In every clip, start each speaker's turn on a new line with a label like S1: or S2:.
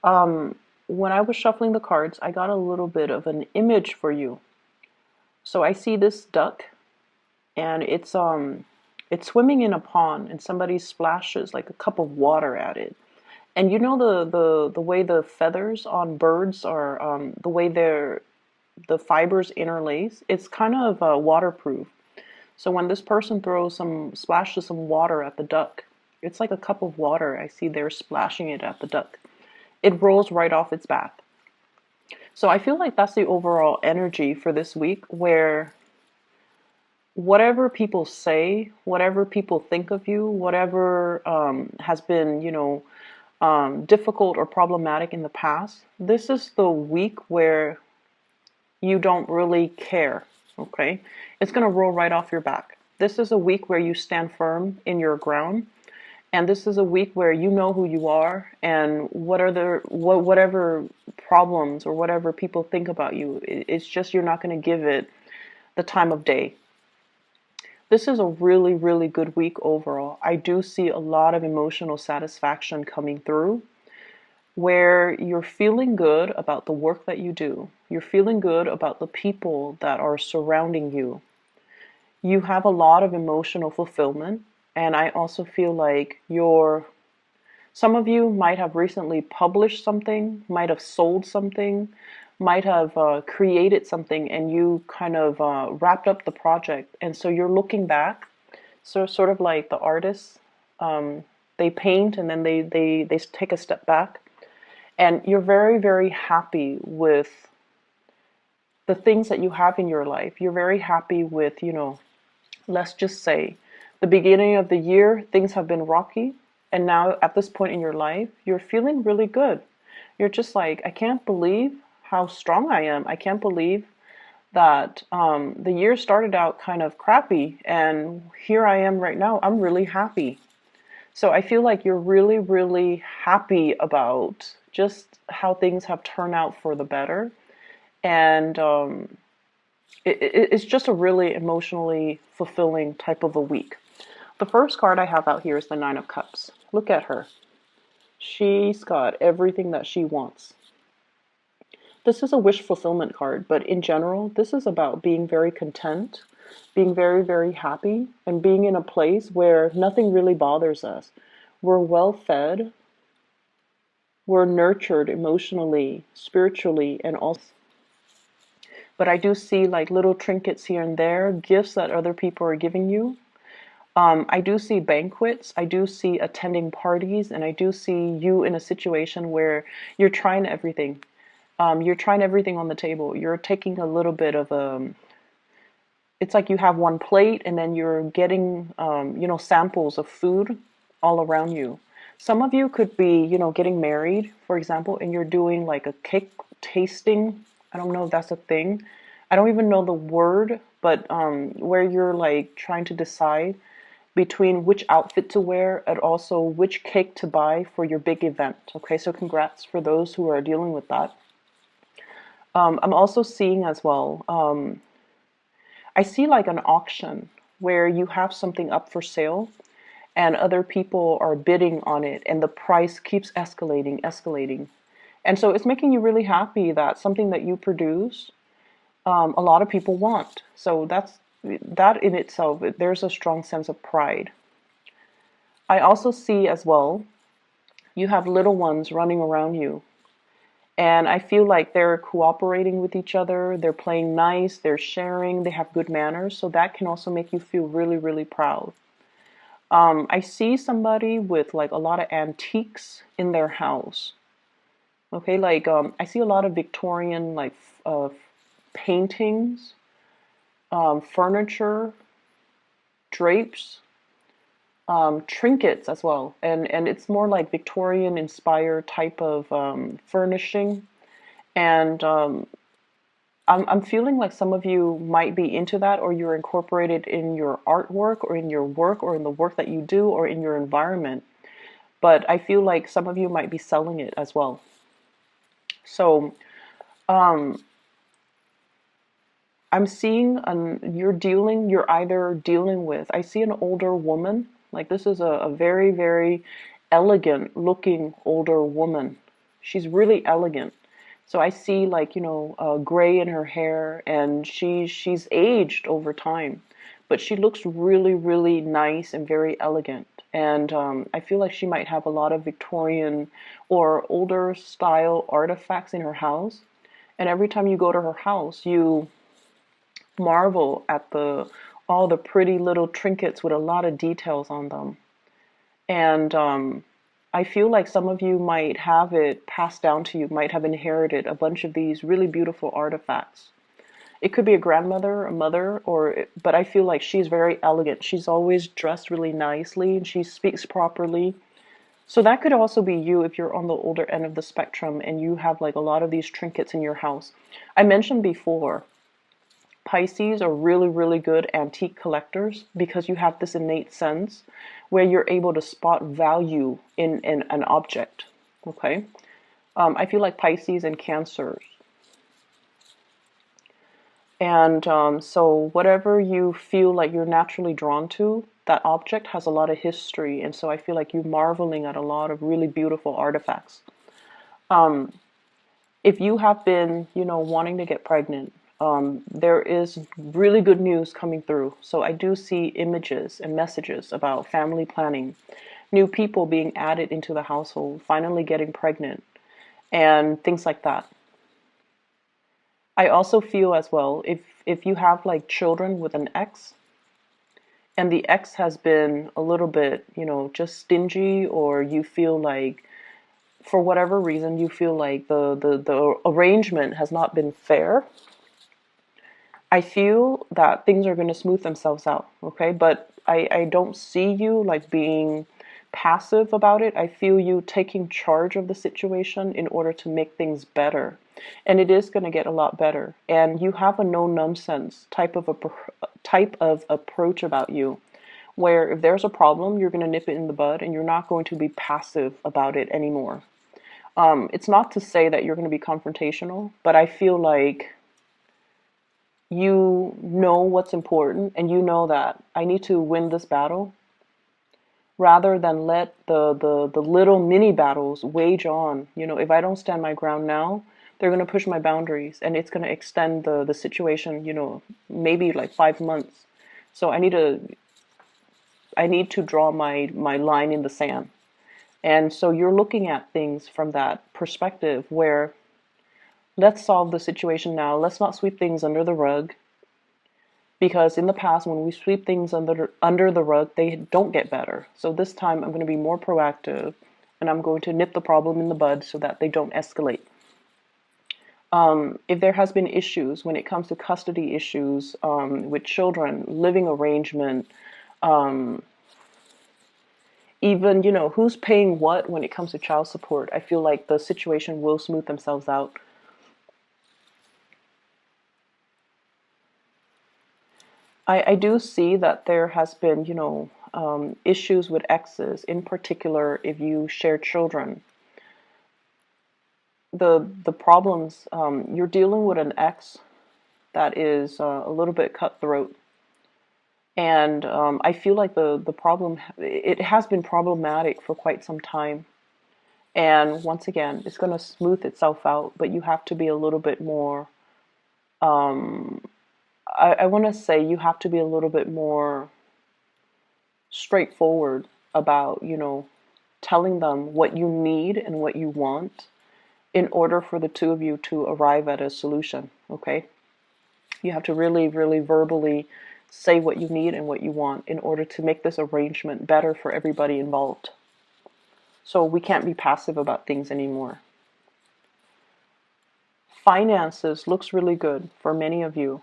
S1: Um, when I was shuffling the cards, I got a little bit of an image for you. So I see this duck, and it's swimming in a pond, and somebody splashes like a cup of water at it. And you know the way the feathers on birds are, the way the fibers interlace, it's kind of waterproof. So when this person splashes some water at the duck, it's like a cup of water. I see they're splashing it at the duck. It rolls right off its back. So I feel like that's the overall energy for this week, where whatever people say, whatever people think of you, whatever has been, difficult or problematic in the past, this is the week where you don't really care, okay? It's going to roll right off your back. This is a week where you stand firm in your ground. And this is a week where you know who you are, and whatever problems or whatever people think about you, it's just you're not going to give it the time of day. This is a really, really good week overall. I do see a lot of emotional satisfaction coming through, where you're feeling good about the work that you do. You're feeling good about the people that are surrounding you. You have a lot of emotional fulfillment, and I also feel like some of you might have recently published something, might have sold something, might have created something, and you kind of wrapped up the project. And so you're looking back, so sort of like the artists, they paint and then they take a step back, and you're very, very happy with the things that you have in your life. You're very happy with, let's just say, the beginning of the year, things have been rocky. And now at this point in your life, you're feeling really good. You're just like, I can't believe how strong I am. I can't believe that the year started out kind of crappy. And here I am right now. I'm really happy. So I feel like you're really, really happy about just how things have turned out for the better. And it's just a really emotionally fulfilling type of a week. The first card I have out here is the Nine of Cups. Look at her. She's got everything that she wants. This is a wish fulfillment card, but in general, this is about being very content, being very, very happy, and being in a place where nothing really bothers us. We're well fed, we're nurtured emotionally, spiritually, and also. But I do see like little trinkets here and there, gifts that other people are giving you. I do see banquets, I do see attending parties, and I do see you in a situation where you're trying everything. You're trying everything on the table. You're taking a little bit of it's like you have one plate and then you're getting, samples of food all around you. Some of you could be, getting married, for example, and you're doing like a cake tasting. I don't know if that's a thing. I don't even know the word, but where you're like trying to decide between which outfit to wear and also which cake to buy for your big event. Okay, so congrats for those who are dealing with that. I'm also seeing as well, I see like an auction where you have something up for sale and other people are bidding on it and the price keeps escalating, escalating. And so it's making you really happy that something that you produce, a lot of people want. So that in itself, there's a strong sense of pride. I also see as well, you have little ones running around you. And I feel like they're cooperating with each other, they're playing nice, they're sharing, they have good manners. So that can also make you feel really, really proud. I see somebody with like a lot of antiques in their house. Okay, like I see a lot of Victorian like paintings, furniture, drapes, trinkets as well, and it's more like Victorian inspired type of furnishing, and I'm feeling like some of you might be into that, or you're incorporated in your artwork, or in your work, or in the work that you do, or in your environment. But I feel like some of you might be selling it as well. So I'm seeing you're either dealing with, I see an older woman, like this is a very, very elegant looking older woman. She's really elegant. So I see like, gray in her hair, and she's aged over time, but she looks really, really nice and very elegant. And I feel like she might have a lot of Victorian or older style artifacts in her house. And every time you go to her house, you marvel at the all the pretty little trinkets with a lot of details on them. And I feel like some of you might have it passed down to you, might have inherited a bunch of these really beautiful artifacts. It could be a grandmother, a mother, but I feel like she's very elegant. She's always dressed really nicely and she speaks properly. So that could also be you if you're on the older end of the spectrum and you have like a lot of these trinkets in your house. I mentioned before, Pisces are really, really good antique collectors because you have this innate sense where you're able to spot value in an object. Okay? I feel like Pisces and Cancers. And so whatever you feel like you're naturally drawn to, that object has a lot of history. And so I feel like you're marveling at a lot of really beautiful artifacts. If you have been, wanting to get pregnant, there is really good news coming through. So I do see images and messages about family planning, new people being added into the household, finally getting pregnant, and things like that. I also feel as well, if you have like children with an ex, and the ex has been a little bit, just stingy, or you feel like for whatever reason you feel like the arrangement has not been fair, I feel that things are going to smooth themselves out, okay? But I don't see you like being passive about it. I feel you taking charge of the situation in order to make things better. And it is going to get a lot better. And you have a no nonsense type of approach about you, where if there's a problem, you're going to nip it in the bud and you're not going to be passive about it anymore. It's not to say that you're going to be confrontational, but I feel like you know what's important and you know that I need to win this battle rather than let the little mini battles wage on. If I don't stand my ground now, they're going to push my boundaries and it's going to extend the situation, maybe like 5 months. So I need to draw my line in the sand. And so you're looking at things from that perspective where let's solve the situation now. Let's not sweep things under the rug. Because in the past, when we sweep things under the rug, they don't get better. So this time I'm going to be more proactive and I'm going to nip the problem in the bud so that they don't escalate. If there has been issues when it comes to custody issues with children, living arrangement, even, who's paying what when it comes to child support, I feel like the situation will smooth themselves out. I do see that there has been, issues with exes, in particular if you share children. The problems, you're dealing with an ex that is a little bit cutthroat. And I feel like the problem, it has been problematic for quite some time. And once again, it's going to smooth itself out, but you have to be a little bit more, I want to say you have to be a little bit more straightforward about, telling them what you need and what you want in order for the two of you to arrive at a solution, okay? You have to really, really verbally say what you need and what you want in order to make this arrangement better for everybody involved. So we can't be passive about things anymore. Finances looks really good for many of you.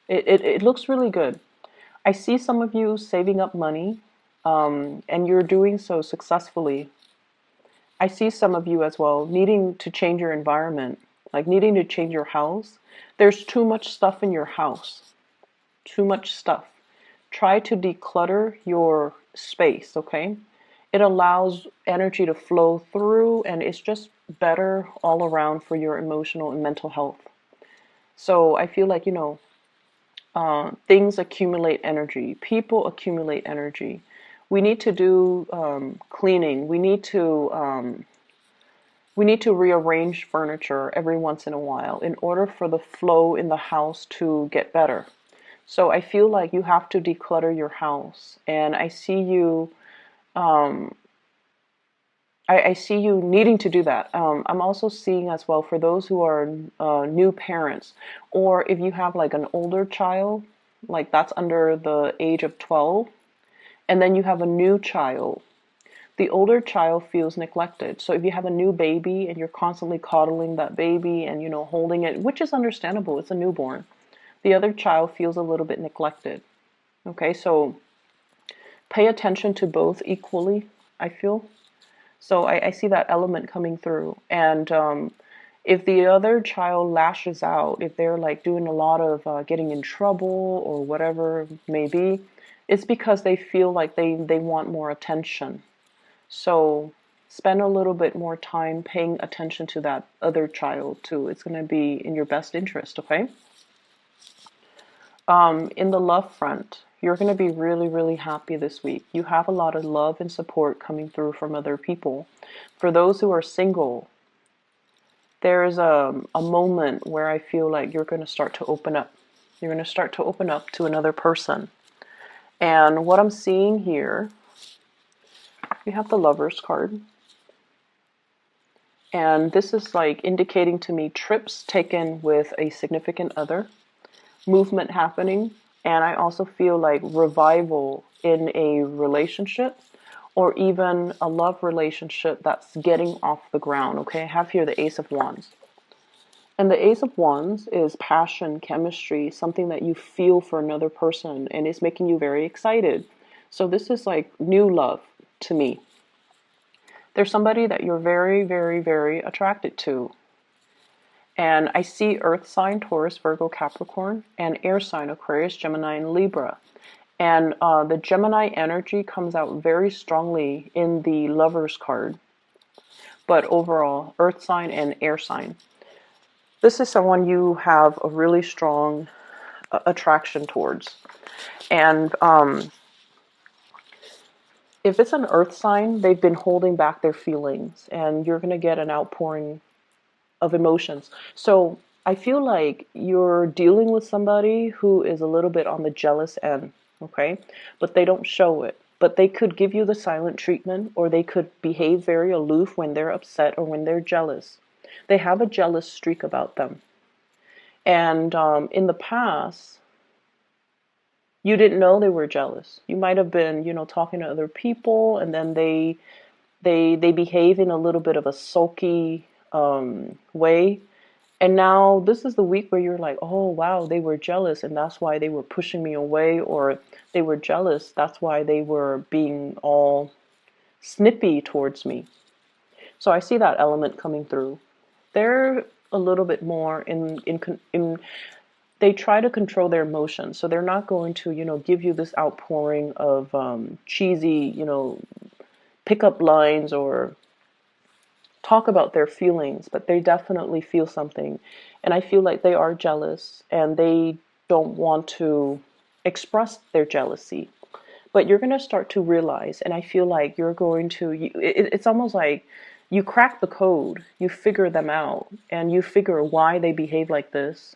S1: It looks really good. I see some of you saving up money, and you're doing so successfully. I see some of you as well needing to change your environment, like needing to change your house. There's too much stuff in your house. Too much stuff. Try to declutter your space, okay? It allows energy to flow through and it's just better all around for your emotional and mental health. So I feel like, things accumulate energy. People accumulate energy. We need to do cleaning. We need to we need to rearrange furniture every once in a while in order for the flow in the house to get better. So I feel like you have to declutter your house, and I see you. Um, I see you needing to do that. I'm also seeing as well for those who are new parents, or if you have like an older child, like that's under the age of 12, and then you have a new child. The older child feels neglected. So if you have a new baby and you're constantly coddling that baby and holding it, which is understandable, it's a newborn. The other child feels a little bit neglected. Okay, so pay attention to both equally, I feel. So I see that element coming through. And if the other child lashes out, if they're like doing a lot of getting in trouble or whatever it may be, it's because they feel like they want more attention. So spend a little bit more time paying attention to that other child too. It's going to be in your best interest, okay? In the love front, you're going to be really, really happy this week. You have a lot of love and support coming through from other people. For those who are single, there's a moment where I feel like you're going to start to open up. You're going to start to open up to another person. And what I'm seeing here, we have the Lovers card. And this is like indicating to me trips taken with a significant other, movement happening, and I also feel like revival in a relationship or even a love relationship that's getting off the ground. Okay, I have here the Ace of Wands. And the Ace of Wands is passion, chemistry, something that you feel for another person and is making you very excited. So this is like new love to me. There's somebody that you're very, very, very attracted to. And I see earth sign, Taurus, Virgo, Capricorn, and air sign, Aquarius, Gemini, and Libra. And the Gemini energy comes out very strongly in the Lovers card. But overall, earth sign and air sign. This is someone you have a really strong attraction towards. And if it's an earth sign, they've been holding back their feelings, and you're going to get an outpouring of emotions. So I feel like you're dealing with somebody who is a little bit on the jealous end, okay? But they don't show it. But they could give you the silent treatment, or they could behave very aloof when they're upset or when they're jealous. They have a jealous streak about them. And in the past, you didn't know they were jealous. You might have been, talking to other people, and then they behave in a little bit of a sulky way. And now this is the week where you're like, oh wow, they were jealous, and that's why they were pushing me away, or they were jealous, that's why they were being all snippy towards me. So I see that element coming through. They're a little bit more in they try to control their emotions, so they're not going to give you this outpouring of cheesy pickup lines or talk about their feelings, but they definitely feel something. And I feel like they are jealous and they don't want to express their jealousy. But you're going to start to realize, and I feel like you're going to, it's almost like you crack the code, you figure them out, and you figure why they behave like this,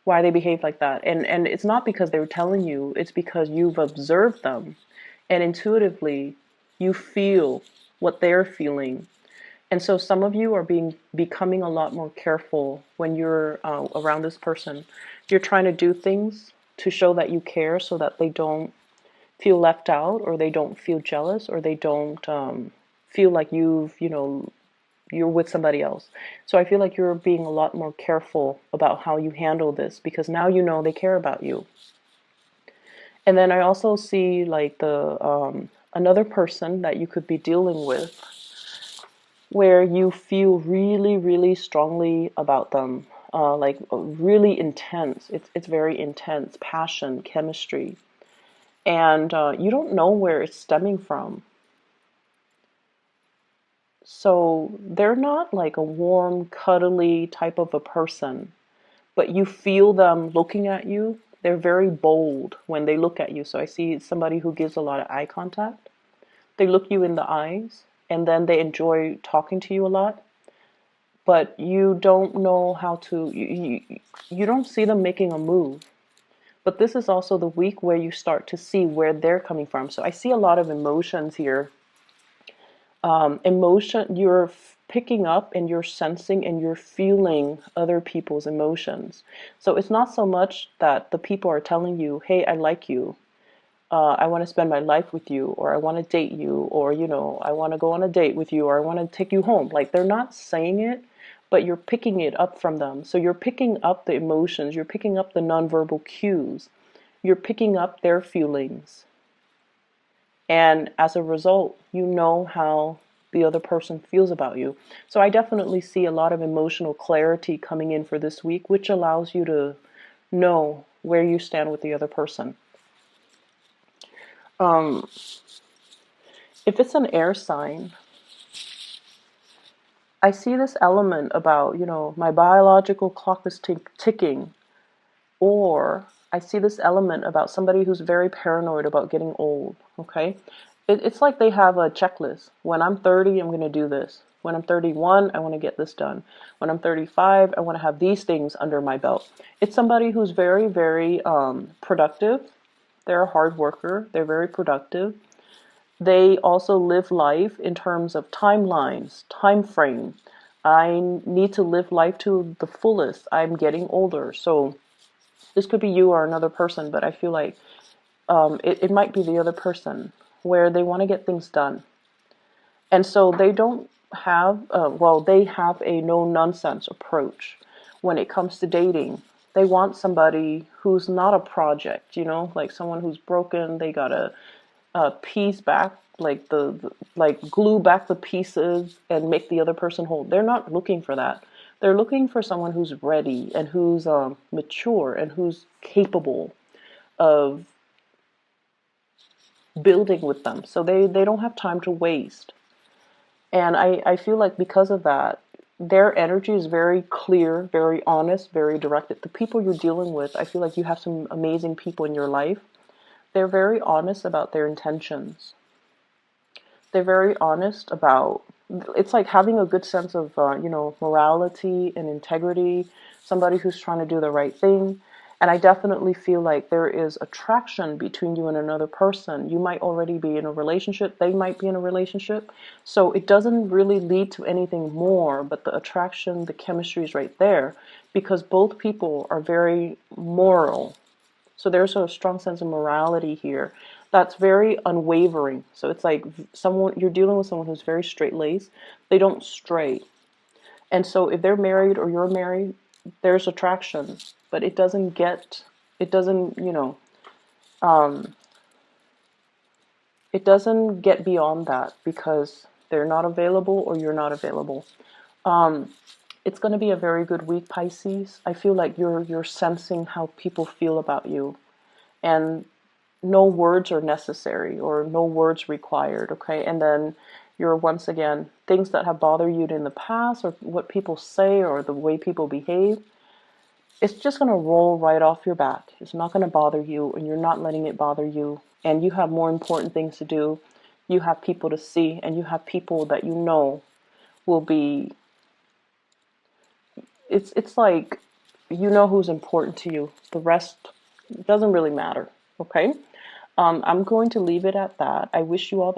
S1: why they behave like that. And it's not because they were telling you, it's because you've observed them, and intuitively you feel what they're feeling. And so some of you are becoming a lot more careful when you're around this person. You're trying to do things to show that you care, so that they don't feel left out, or they don't feel jealous, or they don't feel like you're with somebody else. So I feel like you're being a lot more careful about how you handle this, because now they care about you. And then I also see like the another person that you could be dealing with, where you feel really, really strongly about them, like really intense. It's very intense, passion, chemistry, and you don't know where it's stemming from. So they're not like a warm, cuddly type of a person, but you feel them looking at you. They're very bold when they look at you. So I see somebody who gives a lot of eye contact. They look you in the eyes, and then they enjoy talking to you a lot. but you don't know how to, you don't see them making a move. But this is also the week where you start to see where they're coming from. So I see a lot of emotions here. Emotion, you're picking up and you're sensing and you're feeling other people's emotions. So it's not so much that the people are telling you, hey, I like you. I want to spend my life with you, or I want to date you, or, I want to go on a date with you, or I want to take you home. Like, they're not saying it, but you're picking it up from them. So you're picking up the emotions, you're picking up the nonverbal cues, you're picking up their feelings. And as a result, you know how the other person feels about you. So I definitely see a lot of emotional clarity coming in for this week, which allows you to know where you stand with the other person. If it's an air sign, I see this element about, my biological clock is ticking, or I see this element about somebody who's very paranoid about getting old, okay? It's like they have a checklist. When I'm 30, I'm going to do this. When I'm 31, I want to get this done. When I'm 35, I want to have these things under my belt. It's somebody who's very, very productive. They're a hard worker. They're very productive. They also live life in terms of timelines, time frame. I need to live life to the fullest. I'm getting older. So this could be you or another person, but I feel like it might be the other person where they want to get things done. And so they don't have, they have a no-nonsense approach when it comes to dating. They want somebody who's not a project, like someone who's broken. They gotta piece back, like like glue back the pieces and make the other person whole. They're not looking for that. They're looking for someone who's ready and who's mature and who's capable of building with them. So they don't have time to waste. And I feel like because of that, their energy is very clear, very honest, very directed. The people you're dealing with, I feel like you have some amazing people in your life. They're very honest about their intentions. They're very honest about, it's like having a good sense of, morality and integrity, somebody who's trying to do the right thing. And I definitely feel like there is attraction between you and another person. You might already be in a relationship. They might be in a relationship. So it doesn't really lead to anything more, but the attraction, the chemistry is right there because both people are very moral. So there's a strong sense of morality here that's very unwavering. So it's like you're dealing with someone who's very straight-laced. They don't stray. And so if they're married or you're married, there's attraction, but it doesn't, it doesn't get beyond that because they're not available or you're not available. It's going to be a very good week, Pisces. I feel like you're sensing how people feel about you, and no words are necessary or no words required, okay? And then you're, once again, things that have bothered you in the past or what people say or the way people behave, it's just going to roll right off your back. It's not going to bother you, and you're not letting it bother you. And you have more important things to do. You have people to see, and you have people that you know will be, it's like, you know who's important to you. The rest doesn't really matter, okay? I'm going to leave it at that. I wish you all the